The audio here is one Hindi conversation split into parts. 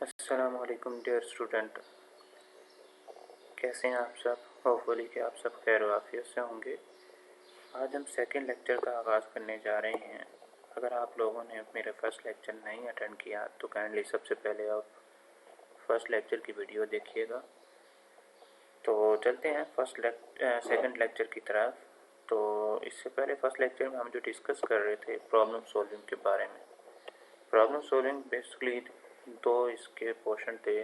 अस्सलामुअलैकुम डियर स्टूडेंट, कैसे हैं आप सब। होपफुली कि आप सब खैर आफियत से होंगे। आज हम सेकंड लेक्चर का आगाज़ करने जा रहे हैं। अगर आप लोगों ने मेरे फर्स्ट लेक्चर नहीं अटेंड किया तो काइंडली सबसे पहले आप फर्स्ट लेक्चर की वीडियो देखिएगा। तो चलते हैं सेकंड लेक्चर की तरफ। तो इससे पहले फर्स्ट लेक्चर में हम जो डिस्कस कर रहे थे प्रॉब्लम सॉल्विंग के बारे में। प्रॉब्लम सॉल्विंग बेसिकली दो इसके पोर्शन थे।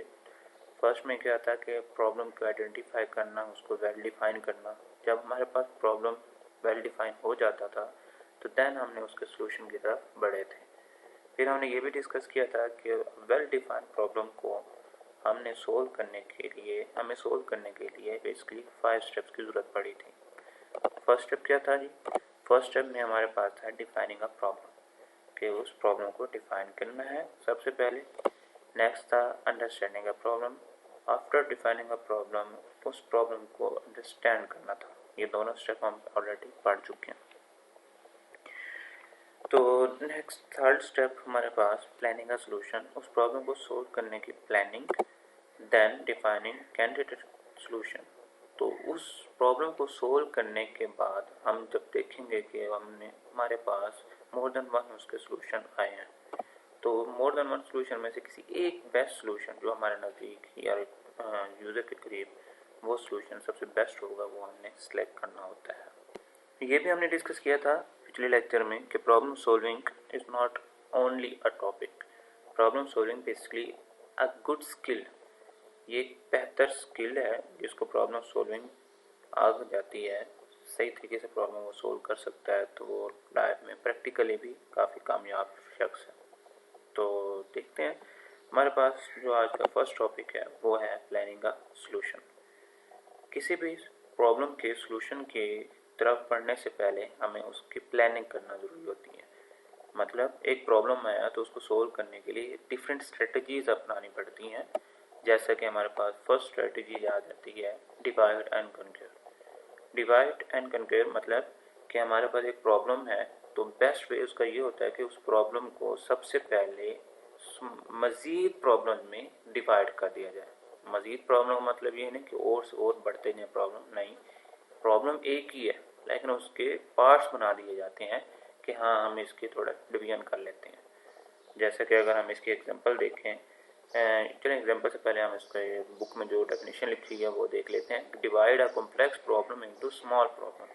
फर्स्ट में क्या था कि प्रॉब्लम को आइडेंटिफाई करना, उसको वेल डिफाइन करना। जब हमारे पास प्रॉब्लम वेल डिफाइन हो जाता था तो देन हमने उसके सोल्यूशन की तरफ बढ़े थे। फिर हमने ये भी डिस्कस किया था कि वेल डिफाइंड प्रॉब्लम को हमें सोल्व करने के लिए बेसिकली 5 स्टेप्स की ज़रूरत पड़ी थी। फर्स्ट स्टेप क्या था जी? फर्स्ट स्टेप में हमारे पास था डिफाइनिंग अ प्रॉब्लम, कि उस प्रॉब्लम को डिफाइन करना है सबसे पहले। नेक्स्ट था understanding a problem. After defining a problem, उस प्रॉब्लम को अंडरस्टैंड करना था। ये दोनों स्टेप हम ऑलरेडी पढ़ चुके हैं। तो नेक्स्ट थर्ड स्टेप हमारे पास प्लानिंग अ सॉल्यूशन, उस प्रॉब्लम को सोल्व करने की planning. Then defining candidate solution. तो उस प्रॉब्लम को सोल्व करने के बाद हम जब देखेंगे कि हमारे पास मोर देन वन उसके सॉल्यूशन आए हैं, तो मोर देन वन सॉल्यूशन में से किसी एक बेस्ट सॉल्यूशन जो हमारे नज़दीक या यूज़र के करीब वो सॉल्यूशन सबसे बेस्ट होगा, वो हमने सेलेक्ट करना होता है। ये भी हमने डिस्कस किया था पिछले लेक्चर में कि problem solving is not only a topic. Problem solving basically a good skill, ये एक बेहतर स्किल है जिसको प्रॉब्लम सॉल्विंग आ जाती है, सही तरीके से प्रॉब्लम वो सोल्व कर सकता है, तो वो लाइफ में प्रैक्टिकली भी काफ़ी कामयाब शख्स है। तो देखते हैं, हमारे पास जो आज का फर्स्ट टॉपिक है वो है प्लानिंग का सॉल्यूशन। किसी भी प्रॉब्लम के सॉल्यूशन की तरफ बढ़ने से पहले हमें उसकी प्लानिंग करना ज़रूरी होती है। मतलब एक प्रॉब्लम आया तो उसको सोल्व करने के लिए डिफरेंट स्ट्रेटजीज अपनानी पड़ती हैं। जैसा कि हमारे पास फर्स्ट स्ट्रेटजी आ जाती है डिवाइड एंड कन्क्योर। डिवाइड एंड कन्क्योर मतलब कि हमारे पास एक प्रॉब्लम है तो बेस्ट वे उसका ये होता है कि उस प्रॉब्लम को सबसे पहले मज़ीद प्रॉब्लम में डिवाइड कर दिया जाए। मज़ीद प्रॉब्लम का मतलब ये नहीं कि और से और बढ़ते जाए प्रॉब्लम, नहीं, प्रॉब्लम एक ही है लेकिन उसके पार्ट्स बना दिए जाते हैं कि हाँ हम इसकी थोड़ा डिवीजन कर लेते हैं। जैसे कि अगर हम इसकी एग्जांपल देखें, चलिए एग्जांपल से पहले हम इसका बुक में जो डेफिनेशन लिखी है वो देख लेते हैं। Divide a complex problem into small problem,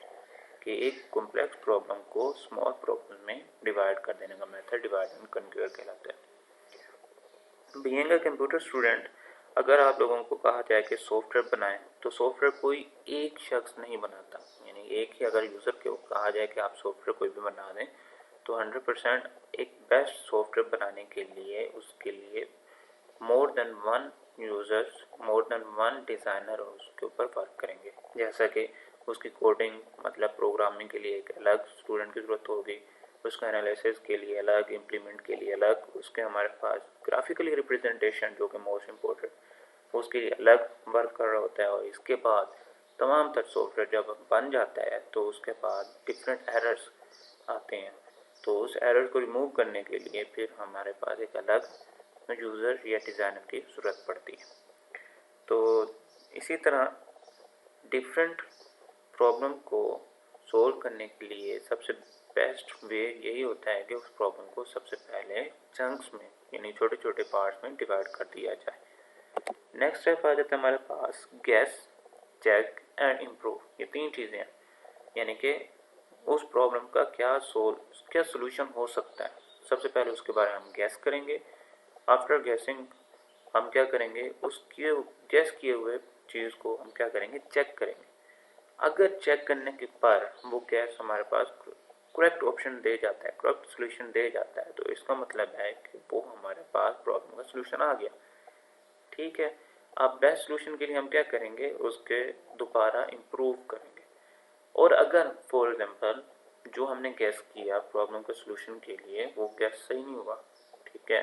कि एक कॉम्प्लेक्स प्रॉब्लम को स्मॉल प्रॉब्लम में डिवाइड कर देने का मेथड डिवाइड एंड कन्क्योर कहलाता है। बीइंग अ कंप्यूटर स्टूडेंट, अगर आप लोगों को कहा जाए कि सॉफ्टवेयर बनाएं तो सॉफ्टवेयर कोई एक शख्स नहीं बनाता। यानी एक ही अगर यूज़र को कहा जाए कि आप सॉफ्टवेयर कोई भी बना दें तो 100% एक बेस्ट सॉफ्टवेयर बनाने के लिए उसके लिए मोर देन वन यूज़र्स, मोर देन वन डिज़ाइनर उसके ऊपर वर्क करेंगे। जैसा कि उसकी कोडिंग मतलब प्रोग्रामिंग के लिए एक अलग स्टूडेंट की ज़रूरत होगी, उसका एनालिसिस के लिए अलग, इम्प्लीमेंट के लिए अलग, उसके हमारे पास ग्राफिकली रिप्रेजेंटेशन जो कि मोस्ट इम्पोर्टेंट उसके लिए अलग वर्क कर रहा होता है। और इसके बाद तमाम तर सॉफ्टवेयर जब बन जाता है तो उसके बाद डिफरेंट एरर्स आते हैं, तो उस एरर को रिमूव करने के लिए फिर हमारे पास एक अलग यूज़र या डिज़ाइनर की ज़रूरत पड़ती है। तो इसी तरह डिफरेंट प्रॉब्लम को सोल्व करने के लिए सबसे बेस्ट वे यही होता है कि उस प्रॉब्लम को सबसे पहले चंक्स में यानी छोटे छोटे पार्ट्स में डिवाइड कर दिया जाए। नेक्स्ट स्टेप आ जाता है हमारे पास गेस, चेक एंड इम्प्रूव। ये तीन चीज़ें हैं, यानी कि उस प्रॉब्लम का क्या सोल्यूशन हो सकता है। सबसे पहले उसके बारे में हम गैस करेंगे। आफ्टर गैसिंग हम क्या करेंगे, उसके गैस किए हुए चीज़ को हम क्या करेंगे, चेक करेंगे। अगर चेक करने के पर वो गैस हमारे पास करेक्ट ऑप्शन दे जाता है, करेक्ट सोल्यूशन दे जाता है, तो इसका मतलब है कि वो हमारे पास प्रॉब्लम का सोल्यूशन आ गया। ठीक है, अब बेस्ट सोल्यूशन के लिए हम क्या करेंगे, उसके दोबारा इम्प्रूव करेंगे। और अगर फॉर एग्जांपल जो हमने गैस किया प्रॉब्लम के सोल्यूशन के लिए वो गैस सही नहीं हुआ, ठीक है,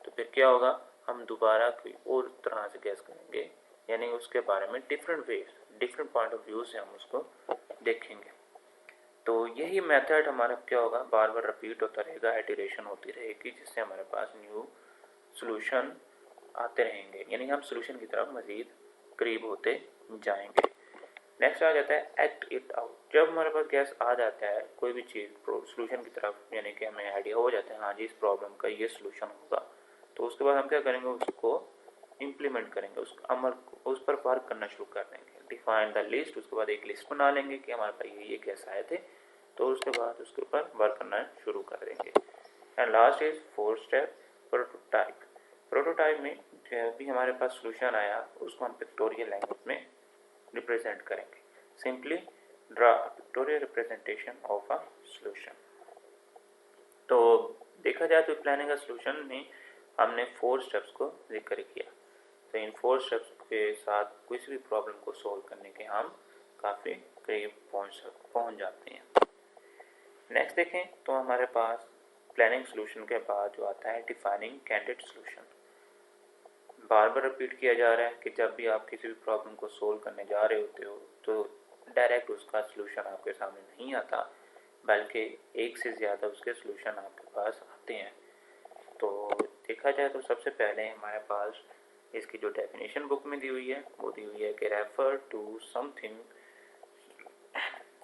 तो फिर क्या होगा, हम दोबारा कोई और तरह से गैस करेंगे, यानी उसके बारे में different ways, different point of view से हम उसको देखेंगे। तो यही मेथड हमारा क्या होगा, बार बार रिपीट होता रहेगा, इटरेशन होती रहेगी, जिससे हमारे पास न्यू सोल्यूशन आते रहेंगे, यानी हम सोल्यूशन की तरफ मजीद करीब होते जाएंगे। नेक्स्ट आ जाता है एक्ट इट आउट। जब हमारे पास गैस आ जाता है कोई भी चीज़ सोल्यूशन की तरफ, यानी कि हमें आइडिया हो जाता है हाँ जी इस प्रॉब्लम का ये सोल्यूशन होगा, तो उसके बाद हम क्या करेंगे, उसको इम्प्लीमेंट करेंगे, उस अमल उस पर वर्क करना शुरू कर देंगे। डिफाइन द लिस्ट, उसके बाद एक लिस्ट बना लेंगे कि हमारे पास ये गैस आए थे, तो उसके बाद उसके ऊपर वर्क करना शुरू कर देंगे। And last is 4 step prototype. Prototype में जब भी हमारे पास सोल्यूशन आया उसको हम पिक्टोरियल लैंग्वेज में रिप्रेजेंट करेंगे। Simply draw pictorial representation of a solution. तो देखा जाए तो प्लानिंग का सोल्यूशन में हमने 4 स्टेप्स को जिक्र किया। तो इन 4 स्टेप्स के साथ किसी भी प्रॉब्लम को सॉल्व करने के हम काफ़ी करीब पहुंच जाते हैं। नेक्स्ट देखें तो हमारे पास प्लानिंग सोल्यूशन के बाद जो आता है डिफाइनिंग कैंडिडेट सोल्यूशन। बार बार रिपीट किया जा रहा है कि जब भी आप किसी भी प्रॉब्लम को सोल्व करने जा रहे होते हो तो डायरेक्ट उसका सोल्यूशन आपके सामने नहीं आता, बल्कि एक से ज़्यादा उसके सोल्यूशन आपके पास आते हैं। तो देखा जाए तो सबसे पहले हमारे पास इसकी जो डेफिनेशन बुक में दी हुई है वो दी हुई है कि refer to something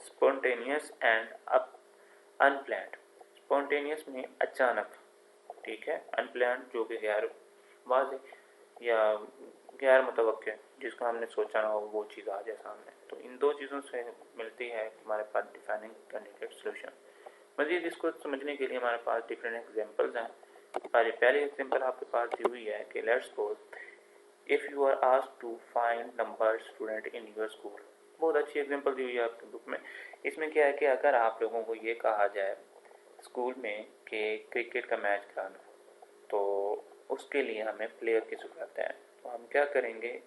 spontaneous and unplanned. Spontaneous में अचानक, ठीक है, अनप्लान्ड जो कि गैर वाज़ेह या गैर मुतवक्के, जिसको हमने सोचा ना हो वो चीज़ आ जाए सामने। तो इन दो चीज़ों से मिलती है हमारे पास डिफाइनिंग कैंडिडेट सोल्यूशन। मज़ीद इसको समझने के लिए हमारे पास डिफरेंट एग्जांपल्स हैं। पहली एग्जांपल आपके पास दी हुई है कि let's suppose if you are asked to find number student in your school. बहुत अच्छी एग्जांपल दी हुई है आपकी बुक में। इसमें क्या है कि अगर आप लोगों को ये कहा जाए स्कूल में कि क्रिकेट का मैच कराना, तो उसके लिए हमें प्लेयर की ज़रूरत है। तो हम क्या करेंगे,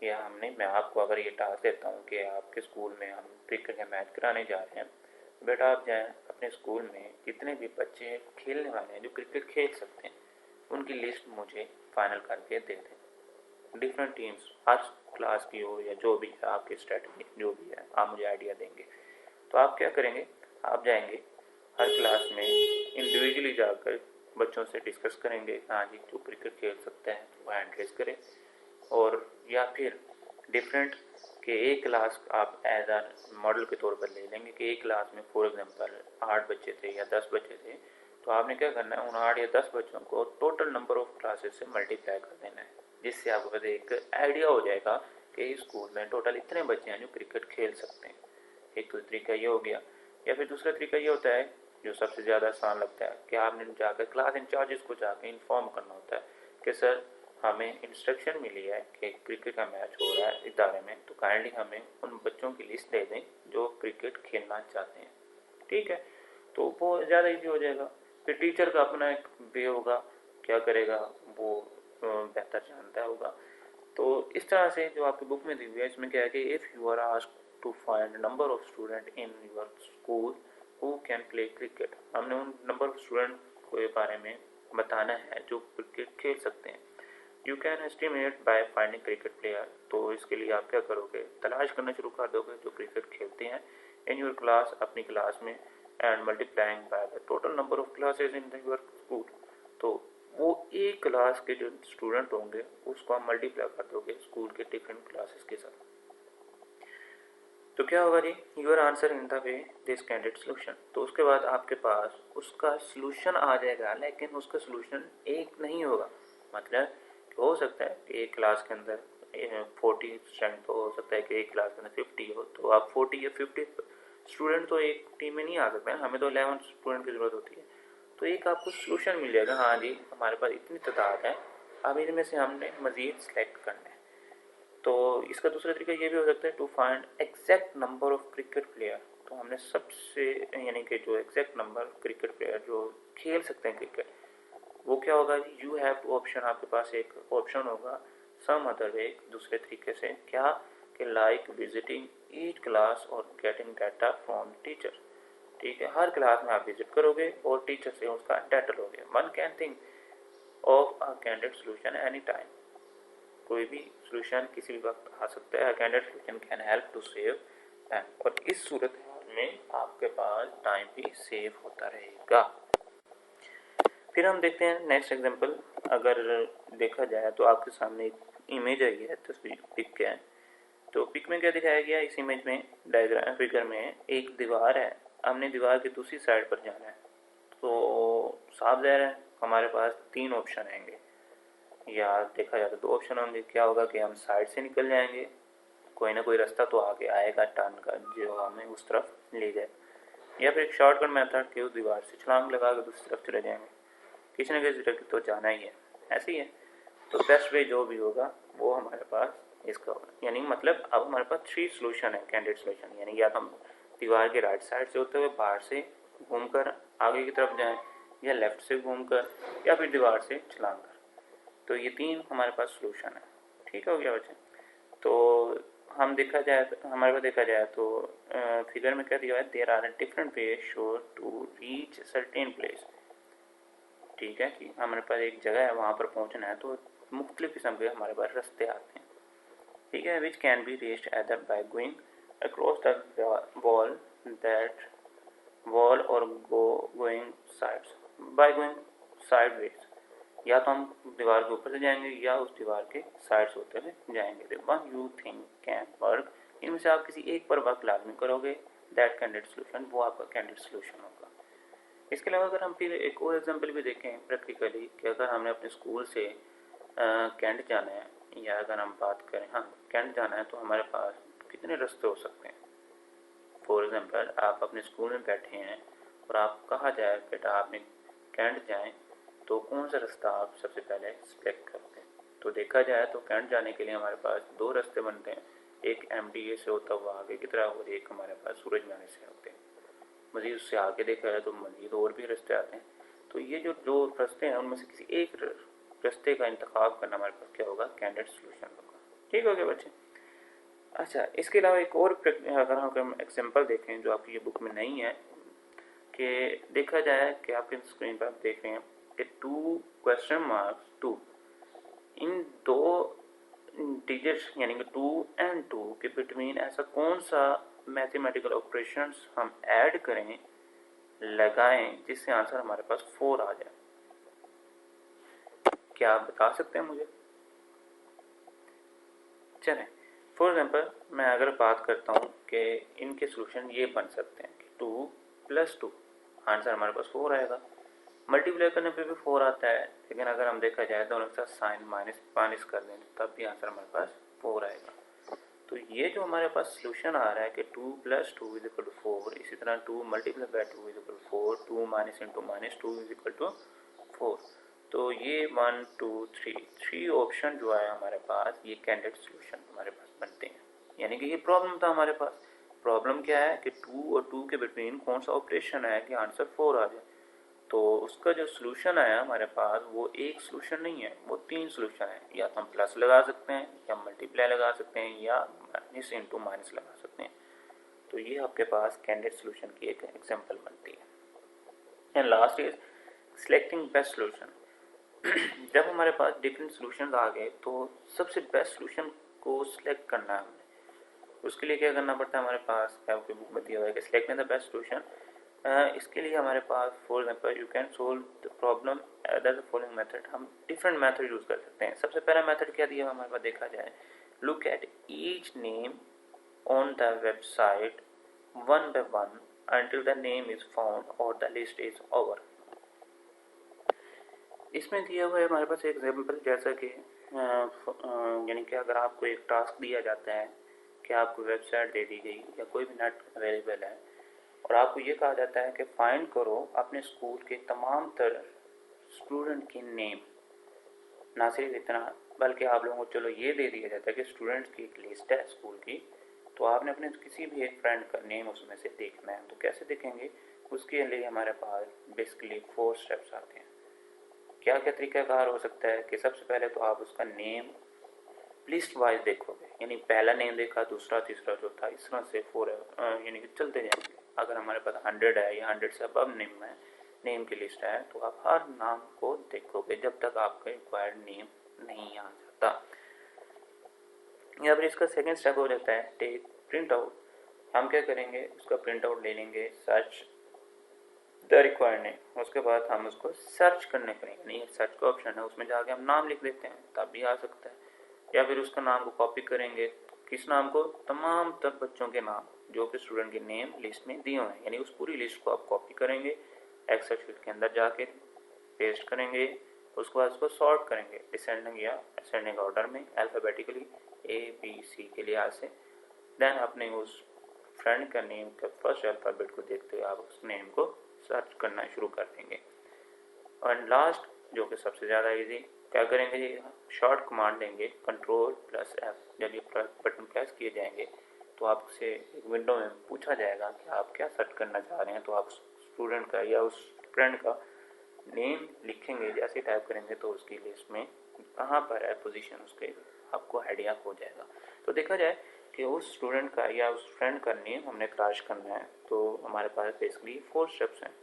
या मैं आपको अगर ये टास्क देता हूँ कि आपके स्कूल में हम क्रिकेट का मैच कराने जा रहे हैं, बेटा आप जाएँ अपने स्कूल में जितने भी बच्चे खेलने वाले हैं जो क्रिकेट खेल सकते हैं उनकी लिस्ट मुझे फाइनल करके दे दें। डिफरेंट टीम्स हर क्लास की हो या जो भी है आपकी स्ट्रेटजी जो भी है आप मुझे आइडिया देंगे। तो आप क्या करेंगे, आप जाएंगे हर क्लास में इंडिविजुअली जाकर बच्चों से डिस्कस करेंगे, हाँ जी जो क्रिकेट खेल सकते हैं वो हैंड रेज करें। और या फिर डिफरेंट के एक क्लास आप एज आ मॉडल के तौर पर ले लेंगे कि एक क्लास में फॉर एग्जांपल 8 बच्चे थे या 10 बच्चे थे, तो आपने क्या करना है उन 8 या 10 बच्चों को टोटल नंबर ऑफ क्लासेस से मल्टीप्लाई कर देना है, जिससे आपको एक आइडिया हो जाएगा कि इस स्कूल में टोटल इतने बच्चे हैं जो क्रिकेट खेल सकते हैं। एक तो तरीका ये हो गया। या फिर दूसरा तरीका ये होता है जो सबसे ज़्यादा आसान लगता है कि आपने जाकर क्लास इंचार्जेस को जाकर इन्फॉर्म करना होता है कि सर हमें इंस्ट्रक्शन मिली है कि क्रिकेट का मैच हो रहा है इदारे में, तो काइंडली हमें उन बच्चों की लिस्ट दे दें जो क्रिकेट खेलना चाहते हैं। ठीक है, तो वो ज़्यादा ईजी हो जाएगा। फिर टीचर का अपना एक वे होगा, क्या करेगा वो बेहतर जानता होगा। तो इस तरह से जो आपकी बुक में दी हुई है इसमें क्या है कि if you are asked to find number of student in your school who can play cricket, हमने उन नंबर ऑफ स्टूडेंट के बारे में बताना है जो क्रिकेट खेल सकते हैं। You can estimate by finding cricket player, तो इसके लिए आप क्या करोगे, तलाश करना शुरू कर दोगे जो क्रिकेट खेलते हैं इन योर क्लास, अपनी क्लास में, and multiplying by the total number of classes in your school. तो वो एक क्लास के जो स्टूडेंट होंगे उसको आप मल्टीप्लाई कर दोगे स्कूल के डिफरेंट क्लासेस के साथ। तो क्या होगा जी, your answer in the way this candidate solution. तो उसके बाद आपके पास उसका सोल्यूशन आ जाएगा, लेकिन उसका सोल्यूशन एक नहीं होगा। मतलब हो सकता है कि एक क्लास के अंदर 40 स्टूडेंट, तो हो सकता है कि एक क्लास के अंदर 50 हो, तो आप 40 या 50 स्टूडेंट तो एक टीम में नहीं आ सकते हैं, हमें तो 11 स्टूडेंट की ज़रूरत होती है। तो एक आपको सोल्यूशन मिल जाएगा, हाँ जी हमारे पास इतनी तादाद है, अब इनमें से हमने मज़ीद सेलेक्ट करना है। तो इसका दूसरा तरीका ये भी हो सकता है to find exact number of cricket player. तो हमने सबसे यानी कि जो एग्जैक्ट नंबर क्रिकेट प्लेयर जो खेल सकते हैं क्रिकेट, वो क्या होगा, यू हैव टू ऑप्शन, आपके पास एक ऑप्शन होगा सम अदर वे, दूसरे तरीके से, क्या कि लाइक विजिटिंग ईच क्लास और गेटिंग डाटा फ्रॉम टीचर। ठीक है, हर क्लास में आप विजिट करोगे और टीचर से उसका डाटा लोगे। One can think of a candidate solution any time, कोई भी सोल्यूशन किसी भी वक्त आ सकता है। Candidate solution can help to save time, और इस सूरत में आपके पास टाइम भी सेव होता रहेगा। फिर हम देखते हैं नेक्स्ट एग्जांपल। अगर देखा जाए तो आपके सामने एक इमेज आई है, तस्वीर पिक क्या है। तो पिक में क्या दिखाया गया, इस इमेज में डायग्राम फिगर में एक दीवार है, हमने दीवार की दूसरी साइड पर जाना है। तो साफ ज़ाहिर है हमारे पास तीन ऑप्शन आएंगे, या देखा जाए तो दो ऑप्शन होंगे। क्या होगा कि हम साइड से निकल जाएंगे, कोई ना कोई रास्ता तो आगे आएगा टर्न का जो हमें उस तरफ ले जाए, या फिर एक शॉर्टकट मेथड कि उस दीवार से छलांग लगा के दूसरी तरफ चले जाएंगे। किसी न किसी तरफ तो जाना ही है, ऐसे ही है। तो बेस्ट वे जो भी होगा वो हमारे पास इसका होगा, यानी मतलब अब हमारे पास थ्री सोल्यूशन है कैंडिडेट सोल्यूशन, यानी या तो हम दीवार के राइट साइड से होते हुए बाहर से घूमकर आगे की तरफ जाएं, या लेफ्ट से घूमकर, या फिर दीवार से छलांग कर। तो ये तीन हमारे पास सोल्यूशन है। ठीक हो गया बच्चे। तो हम देखा जाए तो हमारे पास देखा जाए तो फिगर में क्या दिया है, there are different way show to reach certain place. ठीक है कि हमारे पास एक जगह है, वहाँ पर पहुँचना है, तो मुख्तलिफ किस्म के हमारे पास रास्ते आते हैं। ठीक है, which can be reached either by going across the wall that wall और going sides by going sideways. या तो हम दीवार के ऊपर से जाएंगे या उस दीवार के साइड्स होते हुए जाएंगे। The one you think can work, इनमें से आप किसी एक पर वर्क लाजमी करोगे, दैट कैंडिडेट सोल्यूशन, वो आपका कैंडिडेट सोल्यूशन होगा। इसके अलावा अगर हम फिर एक और एग्जांपल भी देखें प्रैक्टिकली कि अगर हमने अपने स्कूल से कैंट जाना है, या अगर हम बात करें हाँ कैंट जाना है, तो हमारे पास कितने रास्ते हो सकते हैं। फॉर एग्जांपल आप अपने स्कूल में बैठे हैं और आप कहा जाए बेटा आपने कैंट जाएं, तो कौन सा रास्ता आप सबसे पहले सिलेक्ट करते हैं। तो देखा जाए तो कैंट जाने के लिए हमारे पास दो रास्ते बनते हैं, एक MDA से होता हुआ आगे की तरफ और एक हमारे पास सूरज महल से होते हैं। मज़ीद उससे आगे देखा जाए तो मज़ीद और भी रास्ते आते हैं। तो ये जो दो रास्ते हैं उनमें से किसी एक रास्ते का इंतखाब करना हमारे पास क्या होगा, कैंडिडेट सोल्यूशन होगा। ठीक हो गया बच्चे। अच्छा, इसके अलावा एक और अगर हम एग्जांपल देखें जो आपकी ये बुक में नहीं है, कि देखा जाए कि आपके स्क्रीन पर आप देख रहे हैं कि 2 इन दो डिजिट्स यानी कि 2 और 2 के बिटवीन ऐसा कौन सा मैथमेटिकल ऑपरेशंस हम ऐड करें, लगाएं, जिससे आंसर हमारे पास 4 आ जाए। क्या आप बता सकते हैं मुझे? चलें, फॉर एग्जांपल मैं अगर बात करता हूँ कि इनके सॉल्यूशन ये बन सकते हैं कि 2 + 2, आंसर हमारे पास 4 आएगा। मल्टीप्लाई करने पे भी 4 आता है, लेकिन अगर हम देखा जाए दोनों के साथ साइन माइनस कर दें तब भी आंसर हमारे पास 4 आएगा। तो ये जो हमारे पास सॉल्यूशन आ रहा है कि 2 + 2 = 4, इसी तरह 2 × 2 = 4, 2 - × -2 = 4। तो ये 1 2 3 ऑप्शन जो है हमारे पास, ये कैंडिडेट सॉल्यूशन हमारे पास बनते हैं। यानी कि ये प्रॉब्लम था हमारे पास। प्रॉब्लम क्या है कि 2 और 2 के बिटवीन कौन सा ऑपरेशन है कि आंसर 4 आ जाए। तो उसका जो सॉल्यूशन आया हमारे पास वो एक सॉल्यूशन नहीं है, वो 3 सॉल्यूशन है। या तो हम प्लस लगा सकते हैं, या मल्टीप्लाई लगा सकते हैं, या माइनस इंटू माइनस लगा सकते हैं। तो ये आपके पास कैंडिडेट सॉल्यूशन की एक एग्जांपल बनती है। And last is selecting best solution. जब हमारे पास डिफरेंट सॉल्यूशंस आ गए तो सबसे बेस्ट सॉल्यूशन को सिलेक्ट करना है हमें। उसके लिए क्या करना पड़ता है, हमारे पास आपकी बुक में दिया हुआ है कि सिलेक्ट द बेस्ट सॉल्यूशन। इसके लिए हमारे पास for example you can solve the problem the following method. हम डिफरेंट मेथड यूज़ कर सकते हैं। सबसे पहला मेथड क्या दिया हमारे पास, देखा जाए look at each name on the website one by one until the name is found or the list is over। इसमें दिया हुआ है हमारे पास एक एग्जाम्पल, जैसा कि यानी कि अगर आपको एक टास्क दिया जाता है कि आपको वेबसाइट दे दी गई या कोई भी नेट अवेलेबल है और आपको ये कहा जाता है कि फाइंड करो अपने स्कूल के तमाम तर स्टूडेंट की नेम। ना सिर्फ इतना बल्कि आप लोगों को चलो ये दे दिया जाता है कि स्टूडेंट्स की एक लिस्ट है स्कूल की, तो आपने अपने किसी भी एक फ्रेंड का नेम उसमें से देखना है। तो कैसे देखेंगे, उसके लिए हमारे पास बेसिकली 4 स्टेप्स आते हैं। क्या क्या तरीकाकार हो सकता है कि सबसे पहले तो आप उसका नेम लिस्ट वाइज देखोगे, यानी पहला नेम देखा, दूसरा, तीसरा, चौथा, इस तरह से 4 यानी कि चलते जाएंगे। अगर हमारे पास 100 है या 100 से अब नेम की लिस्ट है, तो आप हर नाम को देखोगे जब तक आपका रिक्वायर्ड नेम नहीं आ जाता। या फिर इसका सेकेंड स्टेप हो जाता है टेक प्रिंट आउट। हम क्या करेंगे, उसका प्रिंट आउट ले लेंगे, सर्च द रिक्वायर्ड नेम, उसके बाद हम उसको सर्च करने के लिए, यानी सर्च का ऑप्शन है उसमें जाके हम नाम लिख देते हैं, तब भी आ सकता है। या फिर उसका नाम को कॉपी करेंगे, किस नाम को, तमाम तब बच्चों के नाम जो कि स्टूडेंट के नेम लिस्ट में दिए हुए हैं, यानी उस पूरी लिस्ट को आप कॉपी करेंगे, एक्सेल शीट के अंदर जाके पेस्ट करेंगे, उसके बाद उसको सॉर्ट करेंगे डिसेंडिंग या असेंडिंग ऑर्डर में अल्फाबेटिकली ABC के लिहाज से। देन अपने उस फ्रेंड का नेम का फर्स्ट अल्फाबेट को देखते हुए आप उस नेम को सर्च करना शुरू कर देंगे। और लास्ट जो कि सबसे ज़्यादा इजी, क्या करेंगे, शॉर्ट कमांड देंगे Ctrl+F। जब ये बटन प्रेस किए जाएंगे तो आपसे एक विंडो में पूछा जाएगा कि आप क्या सर्च करना चाह रहे हैं, तो आप स्टूडेंट का या उस फ्रेंड का नेम लिखेंगे, जैसे टाइप करेंगे तो उसकी लिस्ट में कहाँ पर है पोजीशन उसके आपको आइडिया हो जाएगा। तो देखा जाए कि उस स्टूडेंट का या उस फ्रेंड का नेम हमने क्रैश करना है, तो हमारे पास बेसिकली 4 स्टेप्स हैं।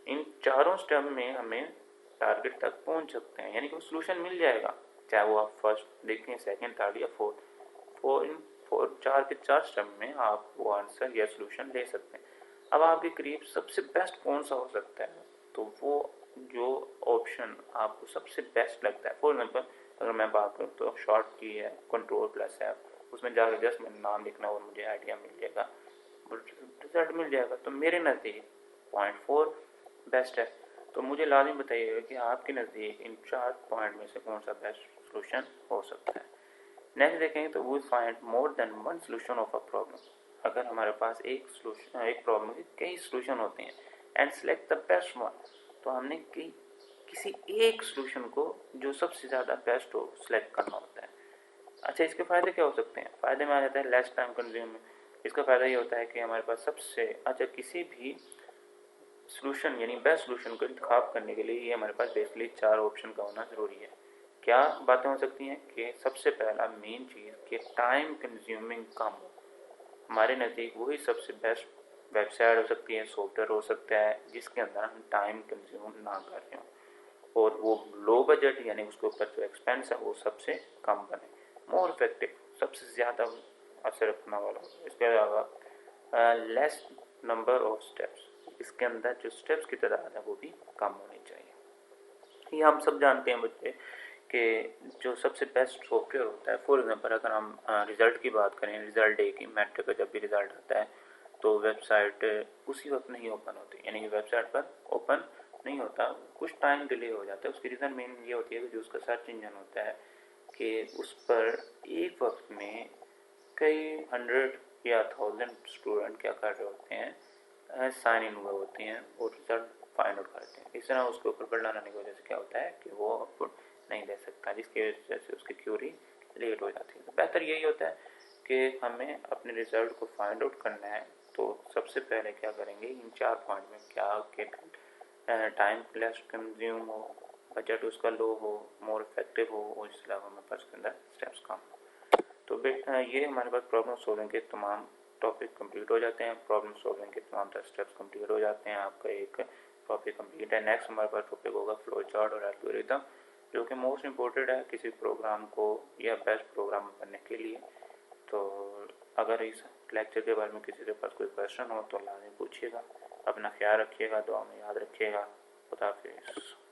इन चारों स्टेप में हमें टारगेट तक पहुंच सकते हैं, यानी कि सोल्यूशन मिल जाएगा, चाहे वो आप फर्स्ट देखें, सेकंड, थर्ड या फोर्थ, चार के चार स्टेप में आप वो आंसर या सोल्यूशन ले सकते हैं। अब आपके करीब सबसे बेस्ट कौन सा हो सकता है, तो वो जो ऑप्शन आपको सबसे बेस्ट लगता है, फॉर एग्जाम्पल अगर मैं बात करूँ तो शॉर्ट की है Ctrl+F, उसमें जाकर जस्ट मैं नाम लिखना और मुझे आइडिया मिल जाएगा, रिजल्ट मिल जाएगा। तो मेरे नज़दीक .4 बेस्ट है। तो मुझे लाजिम बताइएगा कि आपके नज़दीक इन 4 पॉइंट में से कौन सा बेस्ट सोल्यूशन हो सकता है। नेक्स्ट देखेंगे तो we find more than one solution of a problem. अगर हमारे पास एक सोल्यूशन, एक प्रॉब्लम के कई सोल्यूशन होते हैं, and select the best one, तो हमने किसी एक सोल्यूशन को जो सबसे ज़्यादा बेस्ट हो सिलेक्ट करना होता है। अच्छा, इसके फ़ायदे क्या हो सकते हैं? फ़ायदे में आ जाता है लेस टाइम कंज्यूम। इसका फ़ायदा ये होता है कि हमारे पास सबसे अच्छा किसी भी सोल्यूशन यानी बेस्ट सोल्यूशन को इंतखाब करने के लिए ये हमारे पास बेसिकली 4 ऑप्शन का होना ज़रूरी है। क्या बातें हो सकती हैं कि सबसे पहला मेन चीज़ कि टाइम कंज्यूमिंग कम हो। हमारे नज़दीक वही सबसे बेस्ट वेबसाइट हो सकती है, सॉफ्टवेयर हो सकता है जिसके अंदर हम टाइम कंज्यूम ना कर रहे हो, और वो लो बजट यानी उसके ऊपर जो एक्सपेंस है वो सबसे कम बने, मोर इफेक्टिव, सबसे ज़्यादा असर रखने वाला। इसके अलावा लेस नंबर ऑफ स्टेप्स, इसके अंदर जो स्टेप्स की तादाद है वो भी कम होनी चाहिए। ये हम सब जानते हैं बच्चे कि जो सबसे बेस्ट सॉफ्टवेयर होता है, फॉर एग्जांपल अगर हम रिज़ल्ट की बात करें, रिज़ल्ट डे की, मैट्रिक का जब भी रिज़ल्ट आता है तो वेबसाइट उसी वक्त नहीं ओपन होती, यानी कि वेबसाइट पर ओपन नहीं होता, कुछ टाइम डिले हो जाता है। उसकी रीज़न मेन ये होती है कि जो उसका सर्च इंजन होता है कि उस पर एक वक्त में कई 100 या 1000 स्टूडेंट क्या कर रहे होते हैं, साइन इन हुए होते हैं और रिजल्ट फाइंड आउट करते हैं। इस तरह उसके ऊपर बर्डन आने की वजह से क्या होता है कि वो आउटपुट नहीं दे सकता, जिसकी वजह से उसकी क्यूरी लेट हो जाती है। तो बेहतर यही होता है कि हमें अपने रिजल्ट को फाइंड आउट करना है, तो सबसे पहले क्या करेंगे, इन 4 पॉइंट में क्या टाइम लेस कंज्यूम हो, बजट उसका लो हो, मोर इफेक्टिव हो, और इसके अलावा हमारे पास के अंदर स्टेप्स कम हो। तो ये हमारे पास प्रॉब्लम सॉल्विंग के तमाम टॉपिक कंप्लीट हो जाते हैं, प्रॉब्लम सॉल्विंग के तमाम स्टेप्स कंप्लीट हो जाते हैं, आपका एक टॉपिक कंप्लीट है। नेक्स्ट हमारे पास टॉपिक होगा फ्लो चार्ट और एल्गोरिथम, जो कि मोस्ट इम्पोर्टेंट है किसी प्रोग्राम को या बेस्ट प्रोग्राम बनने के लिए। तो अगर इस लेक्चर के बारे में किसी के पास कोई क्वेश्चन हो तो लाजमी पूछिएगा। अपना ख्याल रखिएगा, दुआ में याद रखिएगा। खुदा हाफिज़।